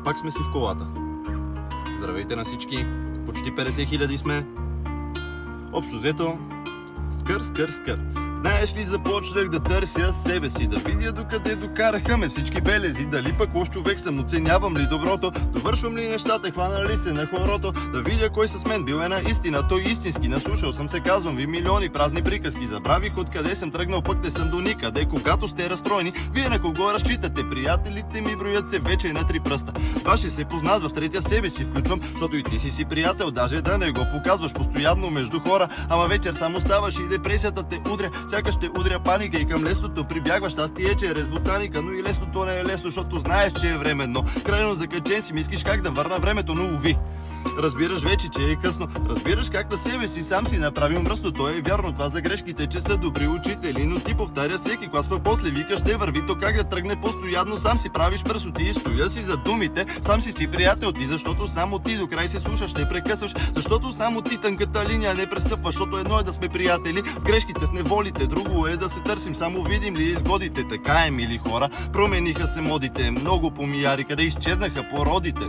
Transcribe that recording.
Пак сме си в колата. Здравейте на всички. Почти 50 000 сме. Общо взето, скър. Знаеш ли, започнах да търся себе си, да видя докъде докараха ме всички белези, дали пък лош човек съм, оценявам ли доброто, довършвам ли нещата, хвана ли се на хорото, да видя кой с мен бил една истина, той истински, наслушал съм се, казвам ви милиони празни приказки, забравих откъде съм тръгнал, пък не съм до никъде, когато сте разстроени, вие на кого разчитате, приятелите ми броят се вече на 3 пръста, това ще се познат в третия себе си включвам, защото и ти си приятел, даже да не го показваш постоянно между хора, ама вечер само ставаш и депресията те удря, сякаш ще удря паника и към лесното прибягваш. Аз ти е, че е резботаника, но и лесното не е лесно, защото знаеш, че е временно. Крайно закачен си, мислиш как да върна времето, но уви. Разбираш вече, че е късно. Разбираш как на себе си сам си направил мръсно. То е вярно това за грешките, че са добри учители, но ти повтаря всеки клас, пък после викаш ще върви, то как да тръгне постоянно, сам си правиш мръсоти и стоя си за думите, сам си приятел ти, защото само ти до край се слушаш, ще прекъсваш, защото само ти тънката линия не престъпваш, защото едно е да сме приятели в грешките, в неволите, друго е да се търсим, само видим ли изгодите, така е, мили хора, промениха се модите, много помияри, къде изчезнаха породите.